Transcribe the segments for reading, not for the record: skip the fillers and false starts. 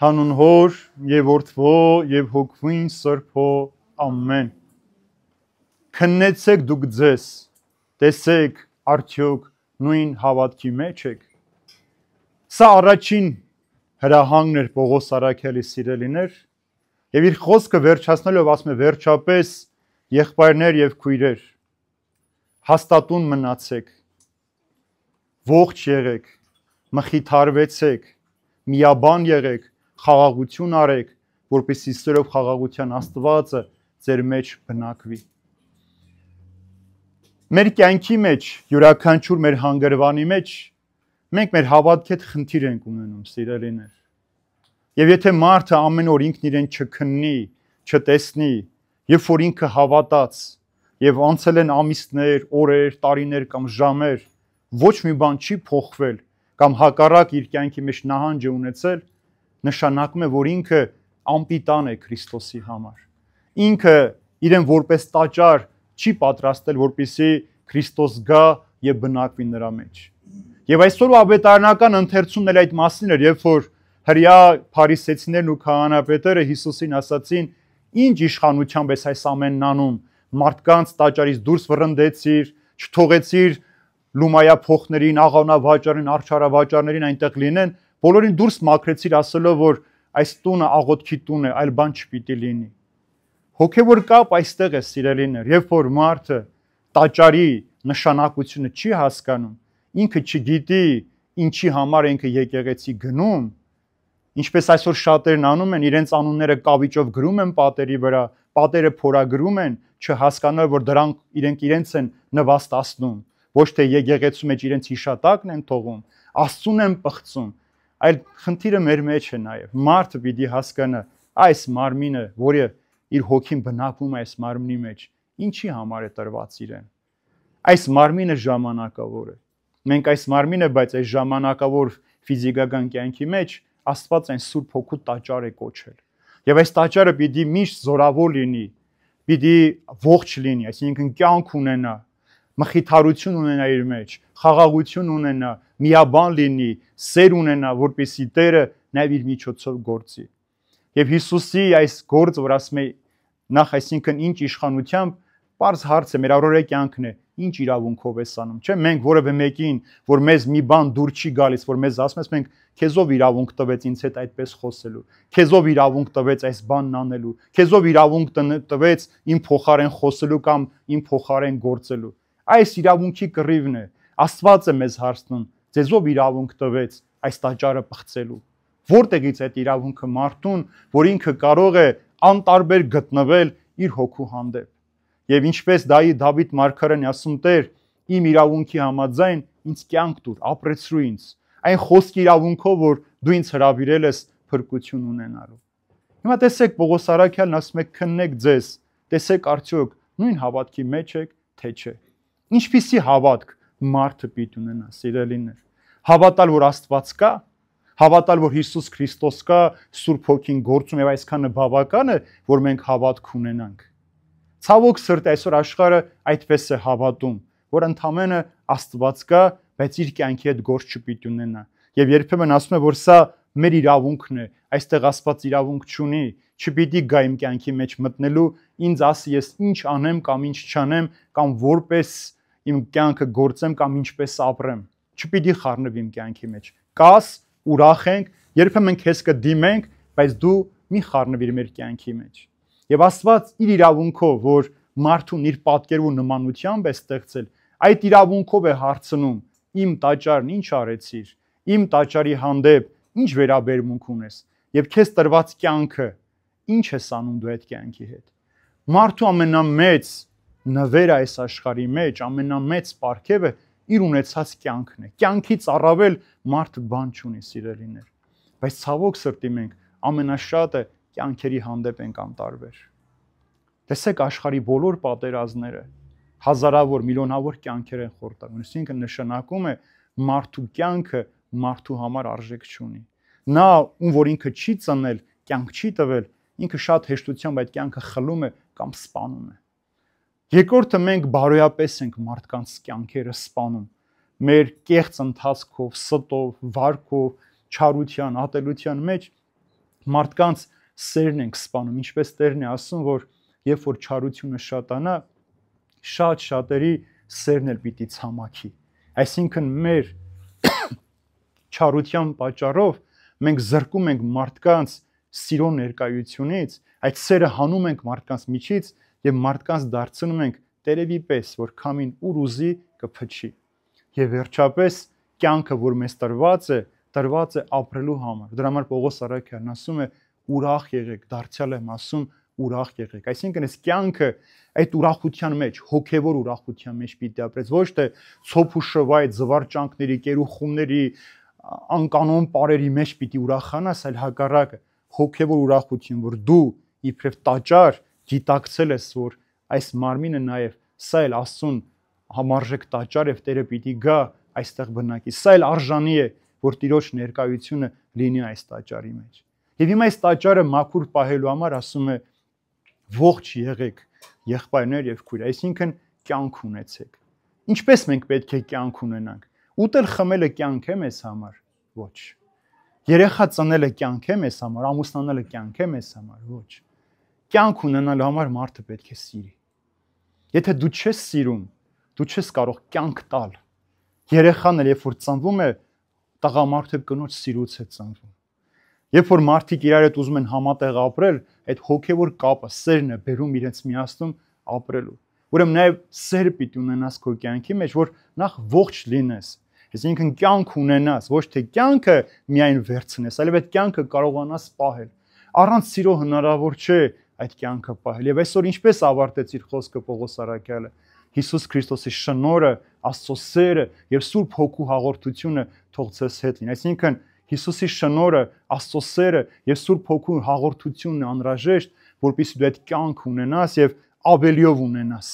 Հանուն Հոր եւ Որդվո եւ Հոգվին Սրբո ամեն։ Քննեցեք դուք ձեզ, տեսեք արդյոք նույն հավատքի մեջ եք։ Սա առաջին հրահանգն էր Պողոս Արաքյալի սիրելիներ, եւ իր խոսքը վերջացնելով ասում է վերջապես եղբայրներ եւ քույրեր, հաստատուն մնացեք, ողջ եղեք, մխիթարվեցեք, միաբան եղեք, խաղաղություն արեք, որպեսզի սերով խաղաղության Աստվածը ձեր մեջ բնակվի։ Մեր կյանքի մեջ, յուրաքանչյուր մեր հանգրվանի մեջ մենք մեր հավատքի հետ խնդիր ենք ունենում, սիրելիներ։ Եվ եթե մարդը ամեն օր ինքն իրեն չքննի, չտեսնի, երբ որ ինքը հավատաց եւ անցել են ամիսներ, օրեր, տարիներ կամ ժամեր, ոչ մի բան չի փոխվել կամ հակառակ իր կյանքի մեջ նահանջ է ունեցել, նշանակում է, որ ինքը անպիտան է Քրիստոսի համար։ Ինքը իրեն որպես տաճար չի պատրաստել, որպեսզի Քրիստոս գա եւ բնակվի նրա մեջ։ Եվ այսօր ավետարանական ընթերցումն էլ այդ մասին էր, երբ որ հրյա փարիսեցիներն ու քահանապետերը Հիսուսին ասացին. «Ինչ իշխանությամբ ես այս ամենն անում, մարդկանց տաճարից դուրս վռնդեցիր, չթողեցիր լումայա փոխներին, աղավնավաճառին, արչարավաճառներին այնտեղ լինեն, բոլորին դուրս մաքրեցիր ասելով, որ այս տունը աղոթքի տուն է, այլ բան չպիտի լինի»։ Հոգևոր կապ այստեղ է, սիրելիներ, երբ որ մարդը տաճարի նշանակությունը չի հասկանում, ինքը չգիտի ինչի համար ինքը եկեղեցի գնում, ինչպես այսօր շատերն անում են, իրենց անունները կավիճով գրում են պատերի վրա, պատերը փորագրում են, չհասկանալով, որ դրանք իրենց են նվաստացնում, ոչ թե եկեղեցու մեջ իրենց հիշատակն են թողում, Աստծուն են պղծում, այլ խնդիրը մեր մեջ է նաև։ Մարդը պիտի հասկանա այս մարմինը, որը իր հոգին բնակվում է այս մարմնի մեջ, ինչի համար է տրված իրեն։ Այս մարմինը ժամանակավոր է։ Մենք այս մարմինը, բայց այս ժամանակավոր ֆիզիկական կյանքի մեջ Աստված այն Սուրբ Հոգու տաճար է կոչել։ Եվ այս տաճարը պիտի միշտ զորավոր լինի, պիտի ողջ լինի, այսինքն կյանք ունենա, մխիթարություն ունենա իր մեջ, խաղաղություն ունենա, միաբան լինի, սեր ունենա, որպեսզի Տերը նաև իր միջոցով գործի։ Եվ Հիսուսի այս գործը, որ ասում է նախ այսինքն ինչ իշխանությամբ, պարզ հարց է, մեր առօրյա կյանքն է, ինչ իրավունքով ես անում, չէ՞, մենք որևէ մեկին, որ մեզ մի բան դուր չի գալիս, որ մեզ ասում ես, մենք քեզով իրավունք տվեց ինձ հետ այդպես խոսելու, քեզով իրավունք տվեց այս բանն անելու, քեզով իրավունք տվեց իմ փոխարեն խոսելու կամ իմ փոխարեն գործելու։ Այս իրավունքի կռիվն է։ Աստված է մեզ հարցնում, ձեզով իրավունք տվեց այս տաճարը պղծելու։ Որտեղից այդ իրավունքը մարդուն, որ ինքը կարող է անտարբեր գտնվել իր հոգու հանդեպ։ Եվ ինչպես Դավիթ մարգարեն ասում Տեր, իմ իրավունքի համաձայն ինձ կյանք տուր, ապրեցրու ինձ։ Այն խոսքի իրավունքով, որ դու ինձ հրավիրել ես փրկություն ունենալու։ Հիմա տեսեք Պողոս Արաքյալն ասում է քննեք ձեզ, տեսեք արդյոք նույն հավատքի մեջ եք, թե չէ։ Ինչպիսի հավատք մարդը պիտի ունենա, սիրելիներ։ Հավատալ, որ Աստված կա, հավատալ, որ Հիսուս Քրիստոս կա, Սուրբ Հոգին գործում եւ այսքանը բավական է, որ մենք հավատք ունենանք։ Ցավոք սրտի այսօր աշխարհը այդպես է հավատում, որ ընդամենը Աստված կա, բայց իր կյանքի հետ գործ չպիտի ունենա։ Եվ երբեմն ասում է, որ սա մեր իրավունքն է, այստեղ Աստված իրավունք չունի, չպիտի գա իմ կյանքի մեջ մտնելու, ինձ ասի ես ինչ անեմ կամ ինչ չանեմ, կամ որպես իմ կյանքը գործեմ կամ ինչպես ապրեմ։ Չպիտի խառնվի իմ կյանքի մեջ։ Կաս, ուրախ ենք, երբեմն քեզ կդիմենք, բայց դու մի խառնվիր մեր կյանքի մեջ։ Եվ Աստված իր իրավունքով, որ մարդուն իր պատկերով ու նմանությամբ է ստեղծել, այդ իրավունքով է հարցնում. իմ տաճարն ինչ արեցիր, իմ տաճարի հանդեպ ինչ վերաբերմունք ունես, եւ քեզ տրված կյանքը ինչ ես անում դու այդ կյանքի հետ։ Մարդու ամենամեծ նվերը այս աշխարհի մեջ, ամենամեծ պարգևը իր ունեցած կյանքն է։ Կյանքից առավել մարդը բան չունի, սիրելիներ։ Բայց ցավոք սրտի մենք ամենաշատը կյանքերի հանդեպ ենք անտարբեր։ Տեսեք աշխարհի բոլոր պատերազմները հազարավոր, միլիոնավոր կյանքեր են խորտակում, այսինքն նշանակում է մարդու կյանքը մարդու համար արժեք չունի։ Նա, ում որ ինքը չի ծնել, կյանք չի տվել, ինքը շատ հեշտությամբ այդ կյանքը խլում է կամ սպանում է։ Երկրորդը մենք բարոյապես ենք մարդկանց կյանքերը սպանում։ Մեր կեղծ ընթացքով, ստով, վարքով, չարության, ատելության մեջ մարդկանց սերն ենք սպանում, ինչպես Տերն է ասում, որ երբ որ չարությունը շատանա, շատ շատերի սերն էլ պիտի ցամաքի։ Այսինքն մեր չարության պատճառով մենք զրկում ենք մարդկանց սիրո ներկայությունից, այդ սերը հանում ենք մարդկանց միջից եւ մարդկանց դարձնում ենք տերևի պես, որ քամին ուր ուզի կփչի։ Եվ վերջապես կյանքը, որ մեզ տրված է ապրելու համար։ Դրա համար Պողոս առաքյալն ասում է ուրախ եղեք, դարձյալ եմ ասում ուրախ եղեք։ Այսինքն այս կյանքը այդ ուրախության մեջ, հոգևոր ուրախության մեջ պիտի ապրես, ոչ թե ցոփ ու շվայ զվարճանքների, կերուխումների, անկանոն պարերի մեջ պիտի ուրախանաս, այլ հակառակը հոգևոր ուրախություն, որ դու իբրև տաճար գիտակցել ես, որ այս մարմինը նաև սա էլ Աստծուն համարժեք տաճար եւ Տերը պիտի գա այստեղ բնակի։ Սա էլ արժանի է, որ Տիրոջ ներկայությունը լինի այս տաճարի մեջ։ Եվ հիմա այս տաճարը մաքուր պահելու համար ասում է ողջ եղեք եղբայրներ եւ քույր, այսինքն կյանք ունեցեք։ Ինչպես մենք պետք է կյանք ունենանք։ Ուտել խմելը կյանք է մեզ համար, ոչ։ Երեխա ծնելը կյանք է մեզ համար, ամուսնանալը կյանք է մեզ համար, ոչ։ Կյանք ունենալու համար մարդը պետք է սիրի։ Եթե դու չես սիրում, դու չես կարող կյանք տալ։ Երեխան էլ երբ որ ծնվում է, տղամարդը կնոջ սիրուց է ծնվում։ Երբ որ մարդիկ իրար հետ ուզում են համատեղ ապրել, այդ հոգևոր կապը, սերն է բերում իրենց միացնում ապրելու։ Ուրեմն նաև սեր պիտի ունենաս քո կյանքի մեջ, որ նախ ողջ լինես։ Այսինքն կյանք ունենաս, ոչ թե կյանքը միայն վերցնես, այլև այդ կյանքը կարողանաս պահել։ Առանց սիրո հնարավոր չէ այդ կյանքը պահել։ Եվ այսօր ինչպես ավարտեց իր խոսքը Պողոս առաքյալը։ Հիսուս Քրիստոսի շնորհը, Աստծո սերը եւ Սուրբ Հոգու հաղորդությունը թող ձեզ հետ լինի։ Այսինքն Հիսուսի շնորհը, Աստծո սերը եւ Սուրբ Հոգու հաղորդությունն անհրաժեշտ, որպեսզի դու այդ կյանք ունենաս եւ ավելիով ունենաս։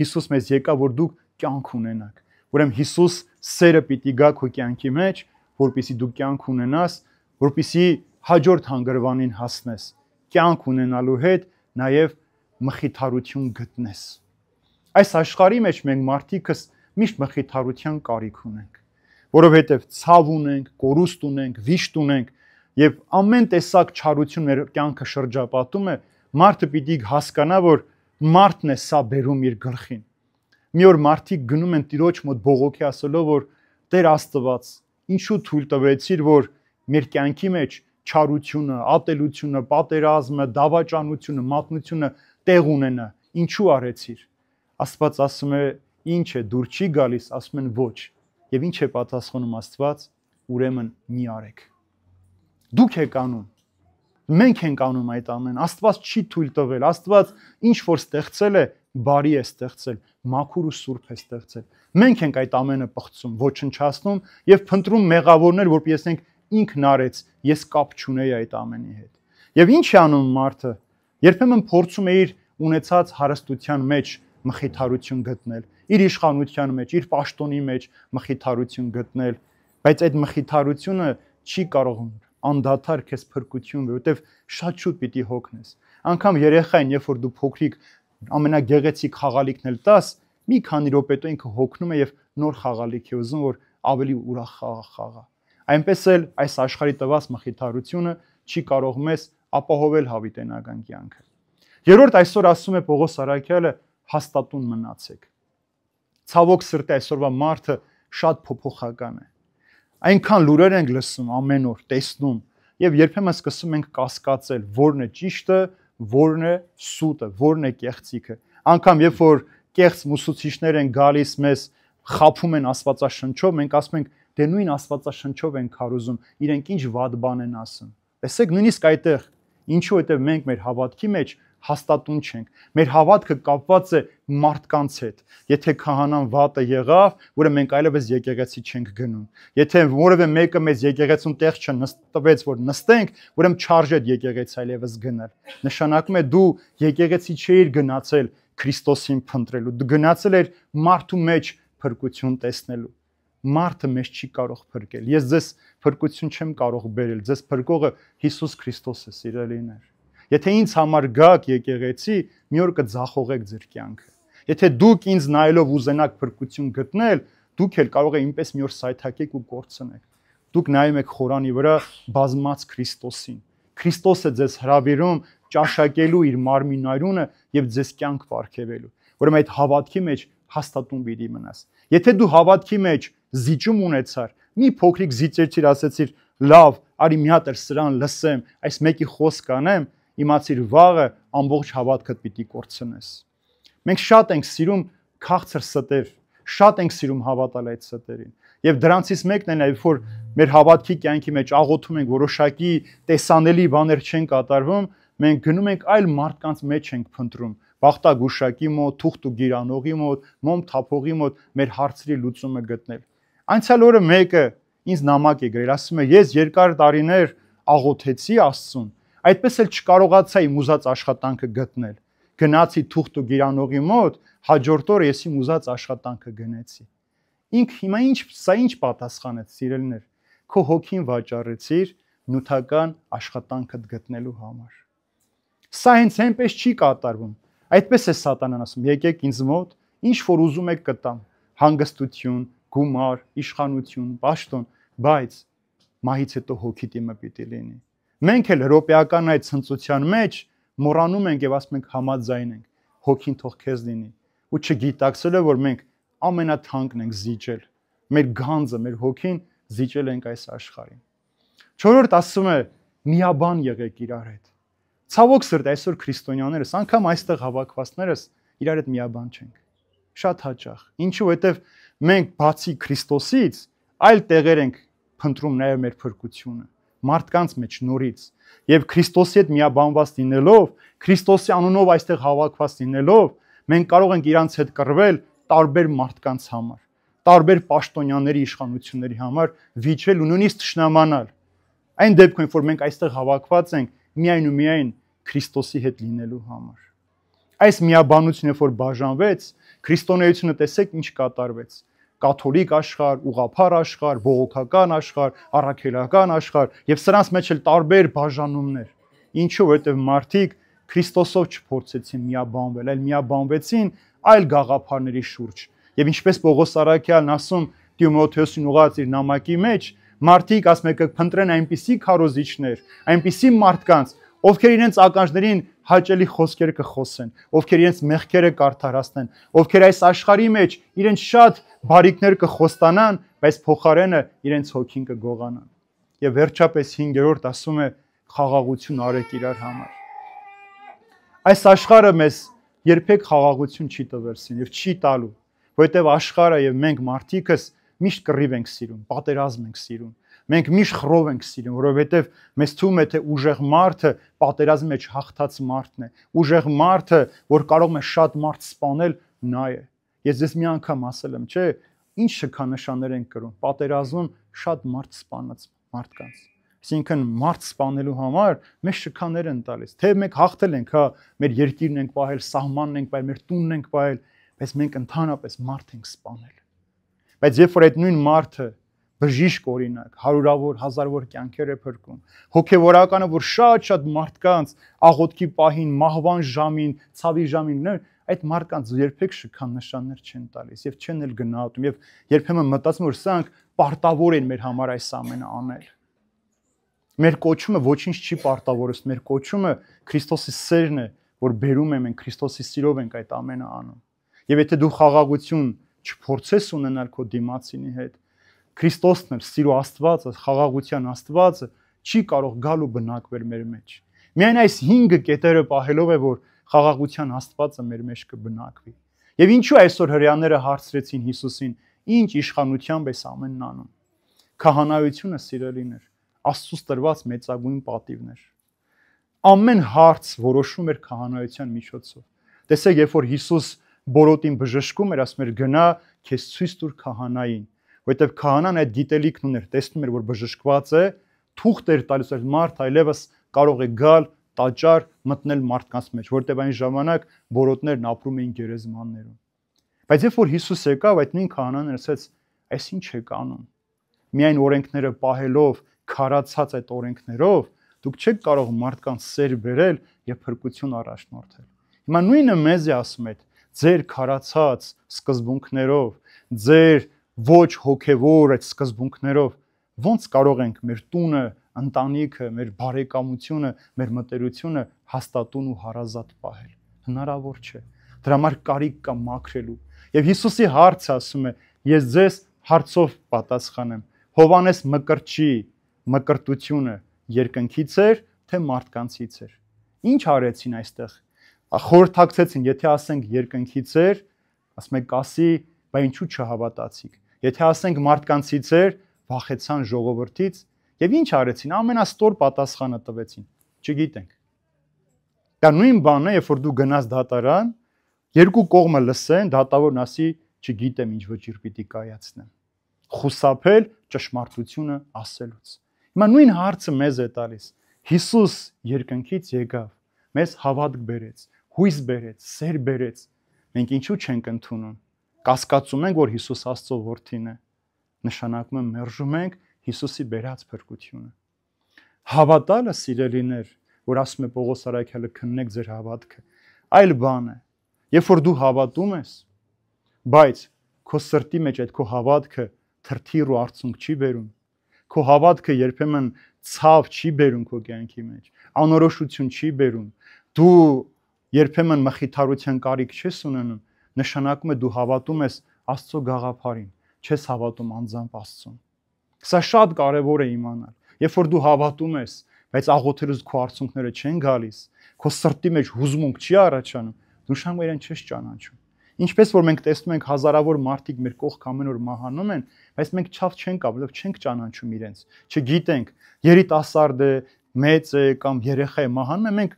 Հիսուս մեզ եկա, որ դուք կյանք ունենաք։ Ուրեմն Հիսուս սերը պիտի գա քո կյանքի մեջ, որպեսզի դու կյանք ունենաս, որպեսզի հաջորդ հանգրվանին հասնես։ Կյանք ունենալու հետ նաեւ մխիթարություն գտնես։ Այս աշխարհի մեջ մենք մարդիկս միշտ մխիթարության կարիք ունենք, որովհետև ցավ ունենք, կորուստ ունենք, վիշտ ունենք եւ ամեն տեսակ չարություն մեր կյանքը շրջապատում է, մարդը պիտի հասկանա, որ մարդն է սա բերում իր գլխին։ Մի օր մարդիկ գնում են Տիրոջ մոտ բողոքի ասելով, որ Տեր Աստված, ինչու թույլ տվեցիր, որ մեր կյանքի մեջ չարությունը, ատելությունը, պատերազմը, դավաճանությունը, մատնությունը տեղ ունենա, ինչու արեցիր։ Աստված ասում է, ինչ է, դուր չի գալիս, ասում են ոչ։ Եվ ինչ է պատասխանում Աստված, ուրեմն մի արեք։ Դուք եք անում։ Մենք ենք անում այդ ամենը։ Աստված չի թույլ տվել։ Աստված ինչ որ ստեղծել է, բարի է ստեղծել, մաքուր ու սուրբ է ստեղծել։ Մենք ենք այդ ամենը պղծում, ոչնչացնում եւ փնտրում մեղավորներ, որպես ենք ինքն արեց, ես կապ չունեի այդ ամենի հետ։ Եվ ինչ է անում մարդը։ Երբեմն փորձում է իր ունեցած հարստության մեջ մխիթարություն գտնել, իր իշխանության մեջ, իր պաշտոնի մեջ մխիթարություն գտնել, բայց այդ մխիթարությունը չի կարող անդադար քեզ փրկություն, որովհետև շատ շուտ պիտի հոգնես։ Անկամ երեխային, երբ որ դու փոքրիկ ամենագեղեցիկ խաղալիքն էլ տաս, մի քանի րոպե ինքը հոգնում է եւ նոր խաղալիք է ուզում, որ ավելի ուրախ խաղա։ Այնպես էլ այս աշխարհի տված մխիթարությունը չի կարող մեզ ապահովել հավիտենական կյանքը։ Երրորդ այսօր ասում է Պողոս առաքյալը, հաստատուն մնացեք։ Ցավոք սրտի այսօրվա մարդը շատ փոփոխական է։ Այնքան լուրեր ենք լսում ամեն օր, տեսնում, եւ երբեմն սկսում ենք կասկածել, որն է ճիշտը, որն է սուտը, որն է կեղծիքը։ Անկամ երբ որ կեղծ ուսուցիչներ են գալիս մեզ խափում են Աստվածաշնչով, մենք ասում ենք, դե նույն Աստվածաշնչով են քարոզում, իրենք ինչ վատ բան են ասում։ Տեսեք, նույնիսկ այդտեղ, ինչու որտեղ մենք մեր հավատքի մեջ հաստատուն չենք։ Մեր հավատքը կապված է մարդկանց հետ։ Եթե քահանան վատը եղավ, ուրեմն մենք այլևս եկեղեցի չենք գնում։ Եթե որևէ մեկը մեզ եկեղեցում տեղ չտվեց, որ նստենք, ուրեմն չարժե եկեղեցի այլևս գնալ։ Նշանակում է դու եկեղեցի չէիր գնացել Քրիստոսին փնտրելու, դու գնացել ես մարդու մեջ փրկություն տեսնելու։ Մարդը մեզ չի կարող փրկել։ Ես ձեզ փրկություն չեմ կարող բերել, ձեզ փրկողը Հիսուս Քրիստոս է, սիրելիներ։ Եթե ինձ համար գաք եկեղեցի, մի օր կձախողեք ձեր կյանքը։ Եթե դուք ինձ նայելով ուզենաք փրկություն գտնել, դուք էլ կարող եք ինպես մի օր սայթակեք ու կորցնեք։ Դուք նայում եք խորանի վրա բազմած Քրիստոսին։ Քրիստոսը ձեզ հրավիրում ճաշակելու իր մարմինն այրունը եւ ձեզ կյանք ապարգևելու։ Ուրեմն այդ հավատքի մեջ հաստատուն պիտի մնաս։ Եթե դու հավատքի մեջ զիջում ունեցար, մի փոքրիկ զիջեցիր, ասեցիր, լավ, արի մի հատ սրան լսեմ, այս մեկի խոսք անեմ, իմացիր վաղը ամբողջ հավատքդ պիտի կորցնես։ Մենք շատ ենք սիրում քաղցր ստեր, շատ ենք սիրում հավատալ այդ ստերին։ Եվ դրանցից մեկն է, որ մեր հավատքի կյանքի մեջ աղոթում ենք որոշակի տեսանելի բաներ չեն կատարվում, մենք գնում ենք այլ մարդկանց մեջ ենք փնտրում, բախտագուշակի մոտ, թուղթ ու գիրանողի մոտ, մոմ թափողի մոտ մեր հարցերի լուծումը գտնել։ Անցյալ օրը մեկը ինձ նամակ է գրել, ասում է, ես երկար տարիներ աղոթեցի Աստծուն, այդպես էլ չկարողացա իմ ուզած աշխատանքը գտնել։ Գնացի թուղթ ու գիրանողի մոտ, հաջորդ օրը ես իմ ուզած աշխատանքը գնեցի։ Ինք հիմա ինչ պատասխանեց, սիրելիներ, քո հոգին վաճառեցիր նյութական աշխատանքդ գտնելու համար։ Սա հենց այնպես չի կատարվում։ Այդպես է սատանան ասում, եկեք ինձ մոտ, ինչ որ ուզում եք կտամ, հանգստություն, գումար, իշխանություն, պաշտոն, բայց մահից հետո հոգի տիմը պիտի լինի։ Մենք էլ հրոպեական այդ ցնծության մեջ մոռանում ենք եւ ասում ենք համաձայն ենք, հոգին թող քեզ լինի։ Ու չգիտակցել է, որ մենք ամենաթանկն ենք զիջել։ Մեր գանձը, մեր հոգին զիջել ենք այս աշխարհին։ Չորրորդ ասում է՝ միաբան եղեք իրար հետ։ Ցավոք սրտի այսօր քրիստոնյաներս, անգամ այստեղ հավաքվածներս իրար հետ միաբան չենք։ Շատ հաճախ։ Ինչու՞, որովհետև մենք բացի Քրիստոսից այլ տեղեր ենք փնտրում նաև մեր փրկությունը, մարդկանց մեջ նորից։ Եվ Քրիստոսի հետ միաբանված լինելով, Քրիստոսի անունով այստեղ հավաքված լինելով, մենք կարող ենք իրանց հետ կռվել տարբեր մարդկանց համար, տարբեր պաշտոնյաների իշխանությունների համար, վիճել ու նույնիսկ թշնամանալ։ Այն դեպքում, որ մենք այստեղ հավաքված ենք միայն ու միայն Քրիստոսի հետ լինելու համար։ Այս միաբանությունը, որ բաժանվեց, քրիստոնեությունը տեսեք ինչ կատարվեց։ Կաթոլիկ աշխարհ, ուղղափառ աշխարհ, բողոքական աշխարհ, առաքելական աշխարհ եւ սրանց մեջ էլ տարբեր բաժանումներ։ Ինչու, որովհետեւ մարդիկ Քրիստոսով չփորձեցին միաբանվել, այլ միաբանվեցին այլ գաղափարների շուրջ։ Եվ ինչպես Պողոս Արաքյալն ասում Տիմոթեոսին ուղղած իր նամակի մեջ, մարդիկ ասում եք փնտրեն այնպիսի քարոզիչներ, այնպիսի մարդկանց, ովքեր իրենց ականջներին հաճելի խոսքեր կխոսեն, ովքեր իրենց մեղքերը կարդարացնեն, ովքեր այս աշխարհի մեջ իրենց շատ բարիքներ կխոստանան, բայց փոխարենը իրենց հոգին կգողանան։ Եվ վերջապես 5-րդ ասում է խաղաղություն արեք իրար համար։ Այս աշխարհը մեզ երբեք խաղաղություն չի տվերսին եւ չի տալու, որովհետեւ աշխարհը եւ մենք մարդիկս միշտ կռիվ ենք սիրում, պատերազմ ենք սիրում։ Մենք միշտ խռով ենք սիրում, որովհետև մեզ թվում է, թե ուժեղ մարդը պատերազմի մեջ հաղթած մարդն է։ Ուժեղ մարդը, որ կարող է շատ մարդ սպանել, նա է։ Ես ձեզ մի անգամ ասել եմ, չէ, ինչ շքանշաններ են կրում։ Պատերազմում շատ մարդ սպանած մարդկանց։ Այսինքն մարդ սպանելու համար մեզ շքաներ են տալիս։ Թե մենք հաղթել ենք, հա, մեր երկիրն ենք պահել, սահմանն ենք պահել, մեր տունն ենք պահել, բայց մենք ընդհանրապես մարդ ենք սպանել։ Բայց երբ որ այդ նույն մարդը բժիշկ օրինակ, հարյուրավոր, հազարավոր կյանքեր է փրկում, հոգևորականը, որ շատ մարդկանց աղոթքի պահին, մահվան ժամին, ցավի ժամին, այդ մարդկանց երբեք շքանշաններ չեն տալիս եւ չեն էլ գնահատում եւ երբեմն մտածում որ սրանք պարտավոր են մեր համար այս ամենը անել։ Մեր կոչումը ոչինչ չի պարտավորեցնում, մեր կոչումը Քրիստոսի սերն է, որ բերում է մենք Քրիստոսի սիրով ենք այդ ամենը անում։ Եվ եթե դու խաղաղություն չփորձես ունենալ քո դիմացինի հետ, Քրիստոսն էլ սիրո Աստվածը, խաղաղության Աստվածը չի կարող գալ ու բնակվել մեր մեջ։ Միայն այս 5 կետերը պահելով է, որ խաղաղության Աստվածը մեր մեջ կբնակվի։ Եվ ինչու այսօր հրեաները հարցրեցին Հիսուսին, ինչ իշխանությամբ ես ամենն անում։ Քահանայությունը, սիրելիներ, Աստծուց տրված մեծագույն պատիվն էր։ Ամեն հարց որոշվում էր քահանայության միջոցով։ Տեսեք, երբ որ Հիսուս բորոտին բժշկում էր, ասում էր գնա, քեզ ցույց տուր քահանային, որովհետև քահանան այդ գիտելիքն ուներ, տեսնում էր, որ բժշկված է, թուղթ էր տալիս այդ մարդը, այլևս կարող է գալ, տաճար, մտնել մարդկանց մեջ, որովհետև այն ժամանակ բորոտներն ապրում էին գերեզմաններում։ Բայց երբ որ Հիսուս եկավ, այդ նույն քահանան ասաց, այս ինչ եք անում։ Միայն օրենքները պահելով, քարացած այդ օրենքներով, դուք չեք կարող մարդկանց սեր բերել եւ փրկություն առաջնորդել։ Հիմա նույնը մեզ է ասում այդ ձեր քարացած սկզբունքներով, ձեր ոչ հոգևոր այդ սկզբունքներով ոնց կարող ենք մեր տունը ընտանիքը, մեր բարեկամությունը, մեր մտերությունը հաստատուն ու հարազատ պահել։ Հնարավոր չէ։ Դրա համար կարիք կա մաքրելու։ Եվ Հիսուսի հարցը ասում է. ես ձեզ հարցով պատասխանեմ։ Հովանես Մկրտչի մկրտությունը երկնքից էր, թե մարդկանցից էր։ Ինչ արեցին այստեղ։ Խորհրդակցեցին, եթե ասենք երկնքից էր, ասում եք կասի, բա ինչու չհավատացիք։ Եթե ասենք մարդկանցից էր, վախեցան ժողովրդից, եւ ինչ արեցին, ամենաստոր պատասխանը տվեցին։ Չգիտենք։ Դա նույն բանն է, երբ որ դու գնաս դատարան, երկու կողմը լսեն, դատավորն ասի, չգիտեմ ինչ վճիռ պիտի կայացնեմ։ Խուսափել ճշմարտությունը ասելուց։ Հիմա նույն հարցը մեզ է տալիս։ Հիսուս երկնքից եկավ, մեզ հավատք բերեց, հույս բերեց, սեր բերեց։ Մենք ինչու չենք ընդունում։ Կասկածում ենք, որ Հիսուս Աստծո որդին է։ Նշանակում է մերժում ենք Հիսուսի բերած փրկությունը։ Հավատալը, սիրելիներ, որ ասում է Պողոս Արաքյալը, քննեք ձեր հավատքը, այլ բան է։ Երբ որ դու հավատում ես, բայց քո սրտի մեջ այդ քո հավատքը թրթիռ ու արցունք չի բերում, քո հավատքը երբեմն ցավ չի բերում քո կյանքի մեջ, անորոշություն չի բերում, դու երբեմն մխիթարության կարիք չես ունենում, նշանակում է դու հավատում ես Աստծո գաղափարին, չես հավատում անձամբ Աստծուն։ Սա շատ կարևոր է իմանալ։ Երբ որ դու հավատում ես, բայց աղոթելուց քո արցունքները չեն գալիս, քո սրտի մեջ հուզմունք չի առաջանում, դու նշանակում իրեն չես ճանաչում։ Ինչպես որ մենք տեսնում ենք հազարավոր մարդիկ մեր կողք ամեն օր մահանում են, բայց մենք չափ չենք ապրում, չենք ճանաչում իրենց։ Չգիտենք, երիտասարդ է, մեծ է կամ երեխա է մահանում է, մենք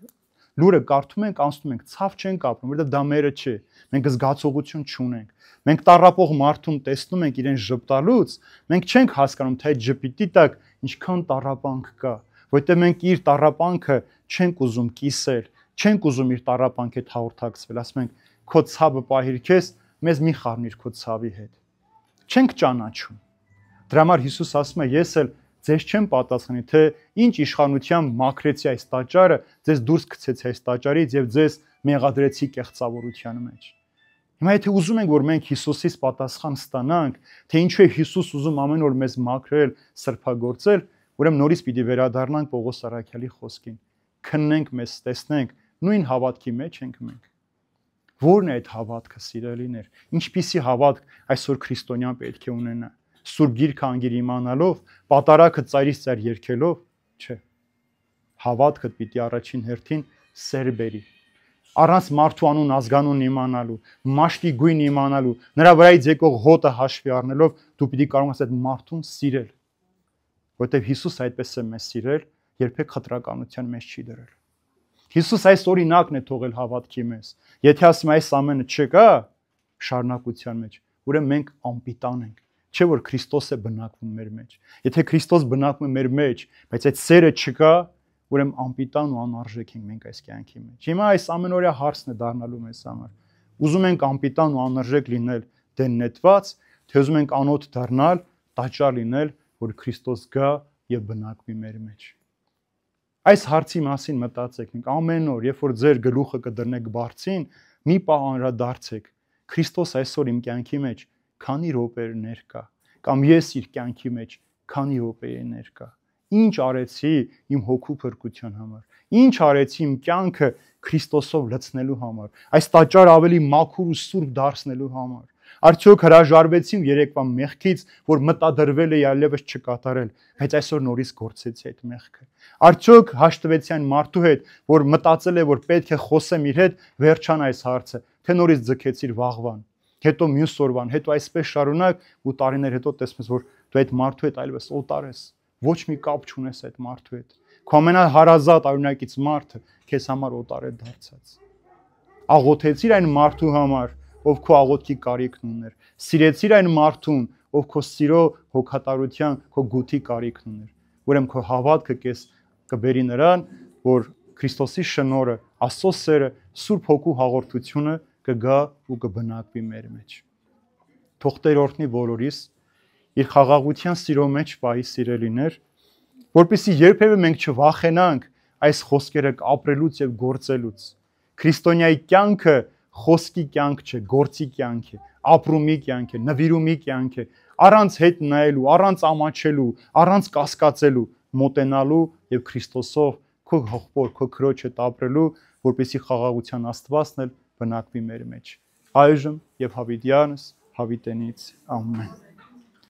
լուրը կարդում ենք, անցնում ենք, ցավ չենք ապրում, որովհետև դա մերը չէ։ Մենք զգացողություն չունենք։ Մենք տառապող մարդուն տեսնում ենք իրեն ժպտալուց, մենք չենք հասկանում, թե այդ ժպիտի տակ ինչքան տառապանք կա, որովհետև մենք իր տառապանքը չենք ուզում կիսել, չենք ուզում իր տառապանքի հետ հաղորդակցվել, ասում ենք քո ցավը պահիր քեզ, մեզ մի խառնիր քո ցավի հետ։ Չենք ճանաչում։ Դրա համար Հիսուս ասում է, ես էլ ձեզ չեմ պատասխանի, թե ինչ իշխանությամբ մաքրեցի այս տաճարը, ձեզ դուրս գցեցի այս տաճարից եւ ձեզ մեղադրեցի կեղծավորության մեջ։ Հիմա եթե ուզում ենք, որ մենք Հիսուսից պատասխան ստանանք, թե ինչու է Հիսուս ուզում ամեն օր մեզ մաքրել, սրբագործել, ուրեմն նորից պիտի վերադառնանք Պողոս Արաքյալի խոսքին։ Քննենք մեզ, տեսնենք, նույն հավատքի մեջ ենք մենք։ Որն է այդ հավատքը, սիրելիներ։ Ինչպիսի հավատք այսօր քրիստոնյան պետք է ունենա։ Սուրբ Գիրքը անգիր իմանալով, պատարագը ծայրից ծայր երգելով, չէ։ Հավատքը պիտի առաջին հերթին սեր բերի։ Առանց մարդու անուն ազգանուն իմանալու, մաշկի գույն իմանալու, նրա վրայից եկող հոտը հաշվի առնելով, դու պիտի կարողանաս այդ մարդուն սիրել։ Որտեվ Հիսուս այդպես է մեզ սիրել, երբեք խտրականության մեջ չի դրել։ Հիսուս այս օրինակն է թողել հավատքի մեզ։ Եթե ասում այս ամենը չկա շարունակության մեջ, ուրեմն մենք անպիտան ենք։ Չէ որ Քրիստոս է բնակվում մեր մեջ։ Եթե Քրիստոս բնակվում է մեր մեջ, բայց այդ սերը չկա, ուրեմն անպիտան ու անարժեք ենք մենք այս կյանքի մեջ։ Հիմա այս ամենօրյա հարցն է դառնալու մեզ համար։ Ուզում ենք անպիտան ու անարժեք լինել դեն նետված, թե ուզում ենք անոթ դառնալ, տաճար լինել, որ Քրիստոս գա եւ բնակվի մեր մեջ։ Այս հարցի մասին մտածեք, մենք ամեն օր, երբ որ ձեր գլուխը կդրնեք բարձին, մի պահ անդրադարձեք։ Քրիստոս այսօր իմ կյանքի մեջ քանի րոպե ներկա, կամ ես իր կյանքի մեջ քանի րոպե ներկա։ Ինչ արեցի իմ հոգու փրկության համար։ Ինչ արեցի իմ կյանքը Քրիստոսով լցնելու համար։ Այս տաճարը ավելի մաքուր ու սուրբ դարձնելու համար։ Արդյոք հրաժարվեցի երեկվա մեղքից, որ մտադրվել էի այլևս չկատարել, բայց այսօր նորից գործեցի այդ մեղքը։ Արդյոք հաշտվեցի այն մարդու հետ, որ մտածել է, որ պետք է խոսեմ իր հետ, վերջան այս հարցը, թե նորից ձգեցիր վաղվան, հետո մյուս օրվան, հետո այսպես շարունակ ու տարիներ հետո տեսնես, որ դու այդ մարդու հետ այլևս օտար ես, ոչ մի կապ չունես այդ մարդու հետ։ Քո ամենահարազատ արյունակից մարդը քեզ համար օտար է դարձած։ Աղոթեցիր այն մարդու համար, ով քո աղոթքի կարիքն ուներ։ Սիրեցիր այն մարդուն, ով քո սիրո հոգատարության, քո գութի կարիքն ուներ։ Ուրեմն քո հավատքը քեզ կբերի նրան, որ Քրիստոսի շնորհը, Աստծո սերը, Սուրբ Հոգու հաղորդությունը կգա ու կբնակվի մեր մեջ։ Թող Տեր օրհնի բոլորիս իր խաղաղության սիրո մեջ պահի, սիրելիներ, որպեսզի երբևէ մենք չվախենանք այս խոսքերը ապրելուց եւ գործելուց։ Քրիստոնյայի կյանքը խոսքի կյանք չէ, գործի կյանք է, ապրումի կյանք է, նվիրումի կյանք է, առանց հետ նայելու, առանց ամաչելու, առանց կասկածելու, մոտենալու եւ Քրիստոսով քո հողբոր, քո քրոջը ապրելու, որպեսզի խաղաղության Աստվածն էլ բնակվի մեր մեջ։ Այժմ եւ հավիտյանս հավիտենից ամեն։